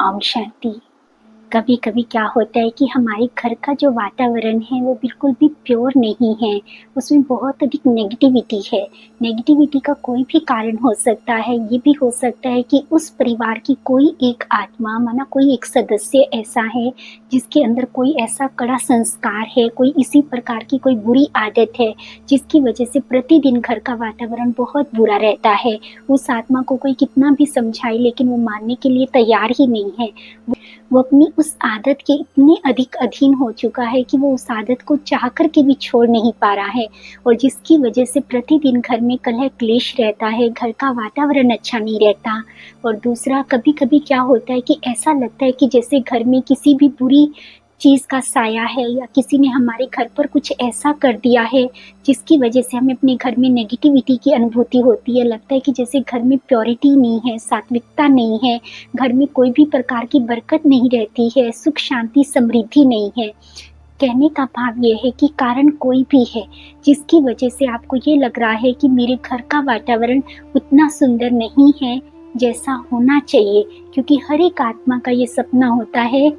ओम शांति। कभी कभी क्या होता है कि हमारे घर का जो वातावरण है वो बिल्कुल भी प्योर नहीं है, उसमें बहुत अधिक नेगेटिविटी है। नेगेटिविटी का कोई भी कारण हो सकता है। ये भी हो सकता है कि उस परिवार की कोई एक आत्मा, माना कोई एक सदस्य ऐसा है जिसके अंदर कोई ऐसा कड़ा संस्कार है, कोई इसी प्रकार की कोई बुरी आदत है जिसकी वजह से प्रतिदिन घर का वातावरण बहुत बुरा रहता है। उस आत्मा को कोई कितना भी समझाए लेकिन वो मानने के लिए तैयार ही नहीं है। वो अपनी उस आदत के इतने अधिक अधीन हो चुका है कि वो उस आदत को चाह कर के भी छोड़ नहीं पा रहा है, और जिसकी वजह से प्रतिदिन घर में कलह क्लेश रहता है, घर का वातावरण अच्छा नहीं रहता। और दूसरा, कभी कभी क्या होता है कि ऐसा लगता है कि जैसे घर में किसी भी बुरी चीज़ का साया है, या किसी ने हमारे घर पर कुछ ऐसा कर दिया है जिसकी वजह से हमें अपने घर में नेगेटिविटी की अनुभूति होती है। लगता है कि जैसे घर में प्योरिटी नहीं है, सात्विकता नहीं है, घर में कोई भी प्रकार की बरकत नहीं रहती है, सुख शांति समृद्धि नहीं है। कहने का भाव ये है कि कारण कोई भी है जिसकी वजह से आपको ये लग रहा है कि मेरे घर का वातावरण उतना सुंदर नहीं है जैसा होना चाहिए। क्योंकि हर एक आत्मा का ये सपना होता है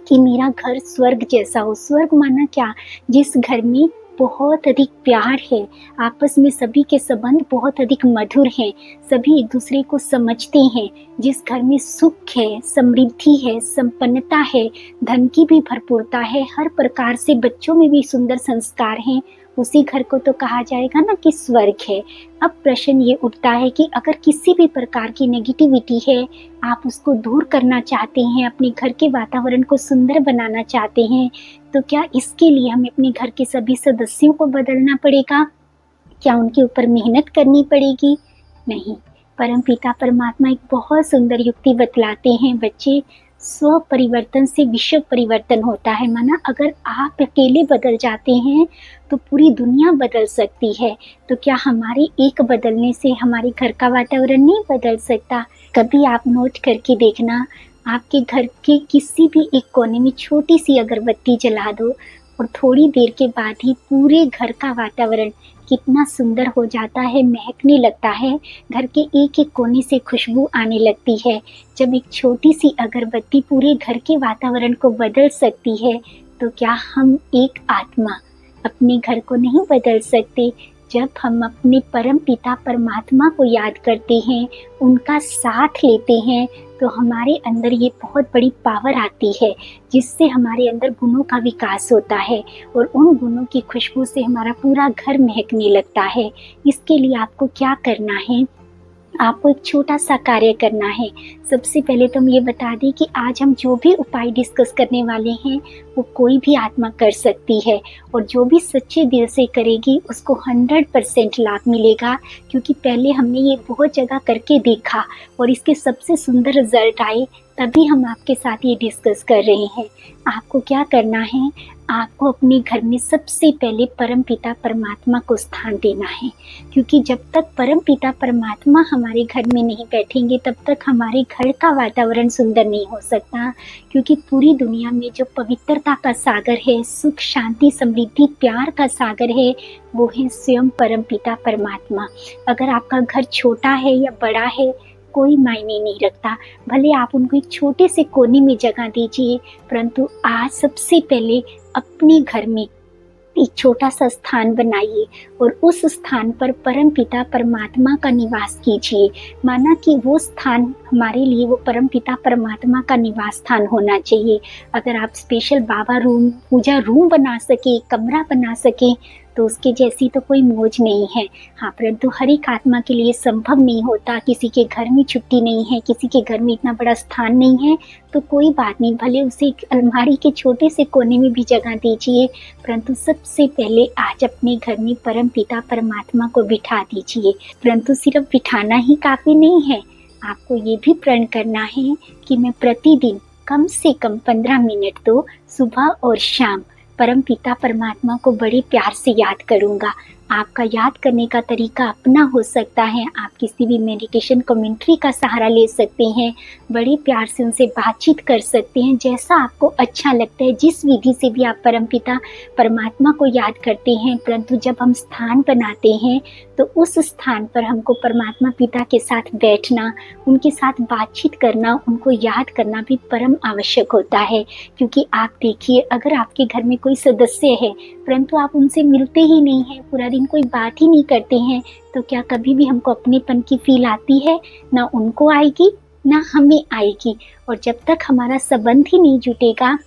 कि मेरा घर स्वर्ग जैसा हो। स्वर्ग माना क्या? जिस घर में बहुत अधिक प्यार है, आपस में सभी के संबंध बहुत अधिक मधुर हैं, सभी एक दूसरे को समझते हैं, जिस घर में सुख है, समृद्धि है, संपन्नता है, धन की भी भरपूरता है, हर प्रकार से बच्चों में भी सुंदर संस्कार हैं, उसी घर को तो कहा जाएगा ना कि स्वर्ग है। अब प्रश्न ये उठता है कि अगर किसी भी प्रकार की नेगेटिविटी है, आप उसको दूर करना चाहते हैं, अपने घर के वातावरण को सुंदर बनाना चाहते हैं, तो क्या इसके लिए हमें अपने घर के सभी सदस्यों को बदलना पड़ेगा? क्या उनके ऊपर मेहनत करनी पड़ेगी? नहीं। परम पिता परमात्मा एक बहुत सुंदर युक्ति बतलाते हैं, बच्चे, स्व परिवर्तन से विश्व परिवर्तन होता है। माना अगर आप अकेले बदल जाते हैं तो पूरी दुनिया बदल सकती है, तो क्या हमारे एक बदलने से हमारे घर का वातावरण नहीं बदल सकता? कभी आप नोट करके देखना, आपके घर के किसी भी एक कोने में छोटी सी अगरबत्ती जला दो और थोड़ी देर के बाद ही पूरे घर का वातावरण कितना सुंदर हो जाता है, महकने लगता है, घर के एक एक कोने से खुशबू आने लगती है। जब एक छोटी सी अगरबत्ती पूरे घर के वातावरण को बदल सकती है, तो क्या हम एक आत्मा अपने घर को नहीं बदल सकते? जब हम अपने परम पिता परमात्मा को याद करते हैं, उनका साथ लेते हैं, तो हमारे अंदर ये बहुत बड़ी पावर आती है, जिससे हमारे अंदर गुणों का विकास होता है, और उन गुणों की खुशबू से हमारा पूरा घर महकने लगता है। इसके लिए आपको क्या करना है? आपको एक छोटा सा कार्य करना है। सबसे पहले तो हम ये बता दें कि आज हम जो भी उपाय डिस्कस करने वाले हैं वो कोई भी आत्मा कर सकती है, और जो भी सच्चे दिल से करेगी उसको 100% लाभ मिलेगा। क्योंकि पहले हमने ये बहुत जगह करके देखा और इसके सबसे सुंदर रिजल्ट आए, तभी हम आपके साथ ये डिस्कस कर रहे हैं। आपको क्या करना है? आपको अपने घर में सबसे पहले परम पिता परमात्मा को स्थान देना है। क्योंकि जब तक परम पिता परमात्मा हमारे घर में नहीं बैठेंगे तब तक हमारे घर का वातावरण सुंदर नहीं हो सकता। क्योंकि पूरी दुनिया में जो पवित्रता का सागर है, सुख शांति समृद्धि प्यार का सागर है, वो है स्वयं परम पिता परमात्मा। अगर आपका घर छोटा है या बड़ा है, कोई मायने नहीं रखता। भले आप उनको एक छोटे से कोने में जगह दीजिए, परंतु आज सबसे पहले अपने घर में एक छोटा सा स्थान बनाइए और उस स्थान पर परम पिता परमात्मा का निवास कीजिए। माना कि वो स्थान हमारे लिए वो परम पिता परमात्मा का निवास स्थान होना चाहिए। अगर आप स्पेशल बाबा रूम, पूजा रूम बना सके, कमरा बना सके, तो उसके जैसी तो कोई मौज नहीं है। हाँ, परंतु हर एक आत्मा के लिए संभव नहीं होता। किसी के घर में छुट्टी नहीं है, किसी के घर में इतना बड़ा स्थान नहीं है, तो कोई बात नहीं, भले उसे एक अलमारी के छोटे से कोने में भी जगह दीजिए, परंतु सबसे पहले आज अपने घर में परम पिता परमात्मा को बिठा दीजिए। परंतु सिर्फ बिठाना ही काफ़ी नहीं है, आपको ये भी प्रण करना है कि मैं प्रतिदिन कम से कम 15 मिनट तो सुबह और शाम परम पिता परमात्मा को बड़े प्यार से याद करूंगा। आपका याद करने का तरीका अपना हो सकता है। आप किसी भी मेडिटेशन कमेंट्री का सहारा ले सकते हैं, बड़े प्यार से उनसे बातचीत कर सकते हैं, जैसा आपको अच्छा लगता है, जिस विधि से भी आप परमपिता परमात्मा को याद करते हैं। परंतु जब हम स्थान बनाते हैं तो उस स्थान पर हमको परमात्मा पिता के साथ बैठना, उनके साथ बातचीत करना, उनको याद करना भी परम आवश्यक होता है। क्योंकि आप देखिए, अगर आपके घर में कोई सदस्य है परंतु आप उनसे मिलते ही नहीं हैं, पूरा दिन कोई बात ही नहीं करते हैं, तो क्या कभी भी हमको अपनेपन की फील आती है? ना उनको आएगी ना हमें आएगी। और जब तक हमारा संबंध ही नहीं जुटेगा,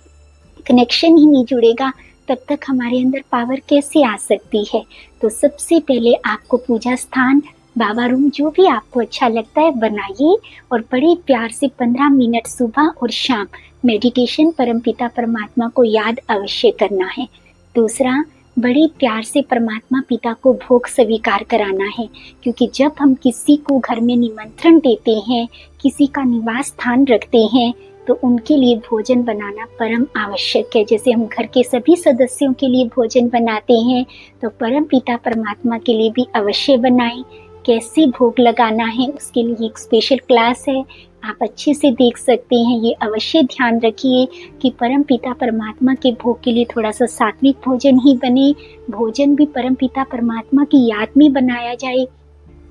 कनेक्शन ही नहीं जुड़ेगा, तब तक हमारे अंदर पावर कैसे आ सकती है? तो सबसे पहले आपको पूजा स्थान, बाबा रूम, जो भी आपको अच्छा लगता है बनाइए और बड़े प्यार से 15 मिनट सुबह और शाम मेडिटेशन परमपिता परमात्मा को याद अवश्य करना है। दूसरा, बड़े प्यार से परमात्मा पिता को भोग स्वीकार कराना है। क्योंकि जब हम किसी को घर में निमंत्रण देते हैं, किसी का निवास स्थान रखते हैं, तो उनके लिए भोजन बनाना परम आवश्यक है। जैसे हम घर के सभी सदस्यों के लिए भोजन बनाते हैं, तो परम पिता परमात्मा के लिए भी अवश्य बनाएं। कैसे भोग लगाना है उसके लिए एक स्पेशल क्लास है, आप अच्छे से देख सकते हैं। ये अवश्य ध्यान रखिए कि परम पिता परमात्मा के भोग के लिए थोड़ा सा सात्विक भोजन ही बने, भोजन भी परम पिता परमात्मा की याद में बनाया जाए,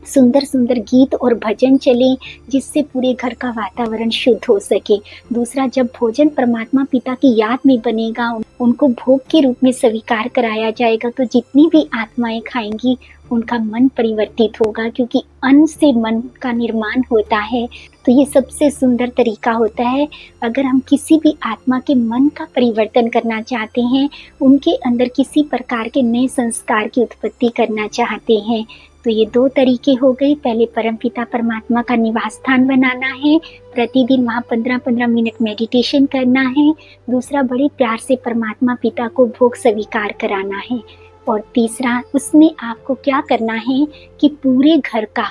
सुंदर सुंदर गीत और भजन चले, जिससे पूरे घर का वातावरण शुद्ध हो सके। दूसरा, जब भोजन परमात्मा पिता की याद में बनेगा, उनको भोग के रूप में स्वीकार कराया जाएगा, तो जितनी भी आत्माएं खाएंगी उनका मन परिवर्तित होगा। क्योंकि अन्न से मन का निर्माण होता है, तो ये सबसे सुंदर तरीका होता है। अगर हम किसी भी आत्मा के मन का परिवर्तन करना चाहते हैं, उनके अंदर किसी प्रकार के नए संस्कार की उत्पत्ति करना चाहते हैं, तो ये 2 तरीके हो गए। पहले परमपिता परमात्मा का निवास स्थान बनाना है, प्रतिदिन वहाँ 15-15 मिनट मेडिटेशन करना है। दूसरा, बड़े प्यार से परमात्मा पिता को भोग स्वीकार कराना है। और तीसरा, उसमें आपको क्या करना है कि पूरे घर का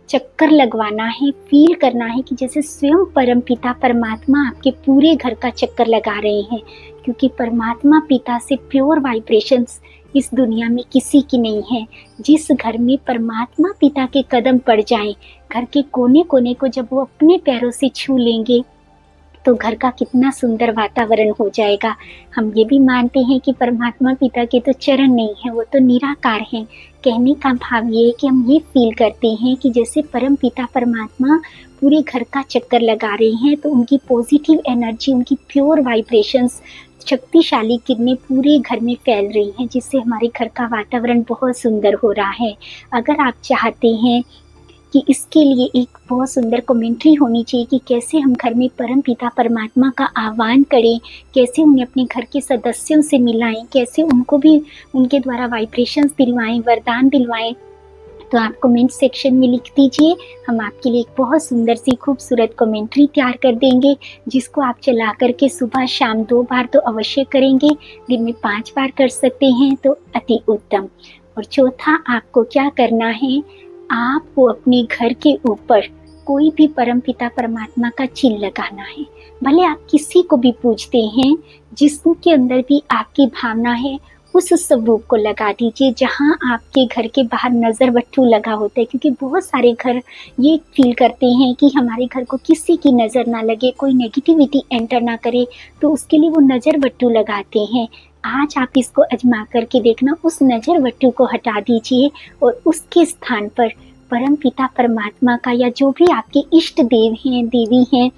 चक्कर लगवाना है, फील करना है कि जैसे स्वयं परमपिता परमात्मा आपके पूरे घर का चक्कर लगा रहे हैं। क्योंकि परमात्मा पिता से प्योर वाइब्रेशंस इस दुनिया में किसी की नहीं है। जिस घर में परमात्मा पिता के कदम पड़ जाएं, घर के कोने कोने को जब वो अपने पैरों से छू लेंगे, तो घर का कितना सुंदर वातावरण हो जाएगा। हम ये भी मानते हैं कि परमात्मा पिता के तो चरण नहीं है, वो तो निराकार हैं। कहने का भाव ये है कि हम ये फील करते हैं कि जैसे परम पिता परमात्मा पूरे घर का चक्कर लगा रहे हैं, तो उनकी पॉजिटिव एनर्जी, उनकी प्योर वाइब्रेशंस, शक्तिशाली किरणें पूरे घर में फैल रही हैं, जिससे हमारे घर का वातावरण बहुत सुंदर हो रहा है। अगर आप चाहते हैं कि इसके लिए एक बहुत सुंदर कमेंट्री होनी चाहिए कि कैसे हम घर में परम पिता परमात्मा का आह्वान करें, कैसे उन्हें अपने घर के सदस्यों से मिलाएं, कैसे उनको भी उनके द्वारा वाइब्रेशंस दिलवाएं, वरदान दिलवाएं, तो आप कमेंट सेक्शन में लिख दीजिए। हम आपके लिए एक बहुत सुंदर सी खूबसूरत कमेंट्री तैयार कर देंगे, जिसको आप चला करके सुबह शाम 2 बार तो अवश्य करेंगे, दिन में 5 बार कर सकते हैं तो अति उत्तम। और चौथा, आपको क्या करना है, आपको अपने घर के ऊपर कोई भी परमपिता परमात्मा का चिन्ह लगाना है। भले आप किसी को भी पूजते हैं, जिसके अंदर भी आपकी भावना है, उस स्वरूप को लगा दीजिए। जहाँ आपके घर के बाहर नज़र बट्टू लगा होता है, क्योंकि बहुत सारे घर ये फील करते हैं कि हमारे घर को किसी की नज़र ना लगे, कोई नेगेटिविटी एंटर ना करे, तो उसके लिए वो नज़र बट्टू लगाते हैं। आज आप इसको आजमा करके देखना, उस नज़र बट्टू को हटा दीजिए और उसके स्थान पर परम पिता परमात्मा का या जो भी आपके इष्ट देव हैं, देवी हैं,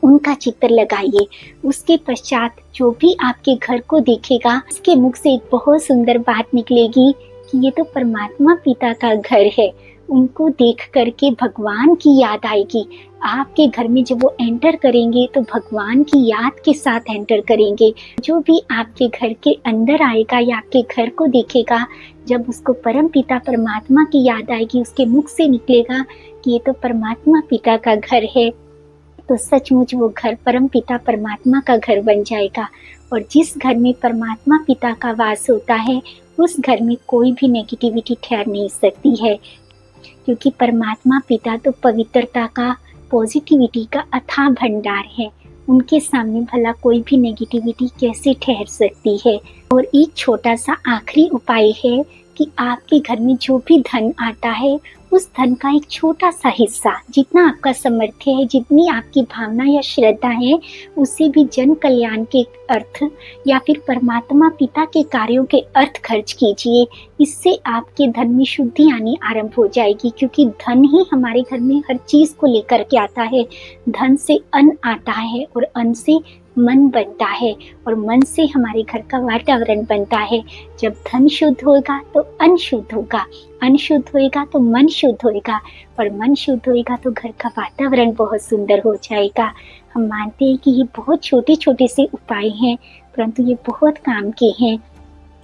उनका चित्र लगाइए। उसके पश्चात जो भी आपके घर को देखेगा, उसके मुख से एक बहुत सुंदर बात निकलेगी कि ये तो परमात्मा पिता का घर है। उनको देख करके भगवान की याद आएगी। आपके घर में जब वो एंटर करेंगे तो भगवान की याद के साथ एंटर करेंगे। जो भी आपके घर के अंदर आएगा या आपके घर को देखेगा, जब उसको परम पिता परमात्मा की याद आएगी, उसके मुख से निकलेगा कि ये तो परमात्मा पिता का घर है, तो सचमुच वो घर परम पिता परमात्मा का घर बन जाएगा। और जिस घर में परमात्मा पिता का वास होता है, उस घर में कोई भी नेगेटिविटी ठहर नहीं सकती है, क्योंकि परमात्मा पिता तो पवित्रता का, पॉजिटिविटी का अथाह भंडार है। उनके सामने भला कोई भी नेगेटिविटी कैसे ठहर सकती है। और एक छोटा सा आखिरी उपाय है कि आपके घर में जो भी धन आता है, उस धन का एक छोटा-सा हिस्सा, जितना आपका सामर्थ्य है, जितनी आपकी भावना या श्रद्धा है, उसे भी जन कल्याण के अर्थ या फिर परमात्मा पिता के कार्यों के अर्थ खर्च कीजिए। इससे आपके धन में शुद्धि आनी आरंभ हो जाएगी, क्योंकि धन ही हमारे घर में हर चीज़ को लेकर के आता है। धन से अन्न आता है और अन्न से मन बनता है और मन से हमारे घर का वातावरण बनता है। जब धन शुद्ध होगा तो अन्न शुद्ध होगा, अन्न शुद्ध होएगा तो मन शुद्ध होएगा और मन शुद्ध होएगा तो घर का वातावरण बहुत सुंदर हो जाएगा। हम मानते हैं कि ये बहुत छोटे-छोटे से उपाय हैं, परंतु ये बहुत काम के हैं।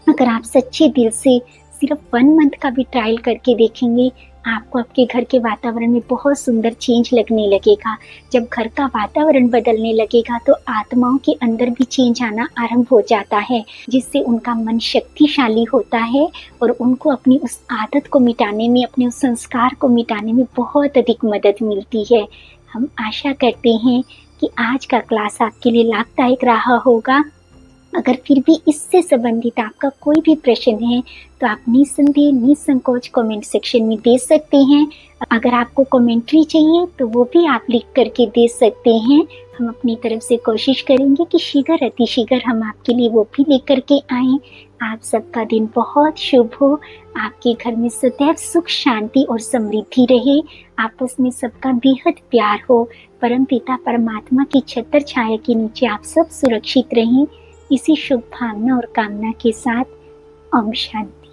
अगर आप सच्चे दिल से सिर्फ 1 मंथ का भी ट्रायल करके देखेंगे, आपको आपके घर के वातावरण में बहुत सुंदर चेंज लगने लगेगा। जब घर का वातावरण बदलने लगेगा तो आत्माओं के अंदर भी चेंज आना आरंभ हो जाता है, जिससे उनका मन शक्तिशाली होता है और उनको अपनी उस आदत को मिटाने में, अपने उस संस्कार को मिटाने में बहुत अधिक मदद मिलती है। हम आशा करते हैं कि आज का क्लास आपके लिए लाभदायक रहा होगा। अगर फिर भी इससे संबंधित आपका कोई भी प्रश्न है तो आप निसंदेह निसंकोच कमेंट सेक्शन में दे सकते हैं। अगर आपको कमेंट्री चाहिए तो वो भी आप लिख करके दे सकते हैं। हम अपनी तरफ से कोशिश करेंगे कि शीघ्र अतिशीघ्र हम आपके लिए वो भी लेकर के आएँ। आप सबका दिन बहुत शुभ हो, आपके घर में सदैव सुख शांति और समृद्धि रहे, आपस में सबका बेहद प्यार हो, परमपिता परमात्मा की छत्र छाया के नीचे आप सब सुरक्षित रहें। इसी शुभ भावना और कामना के साथ ओम शांति।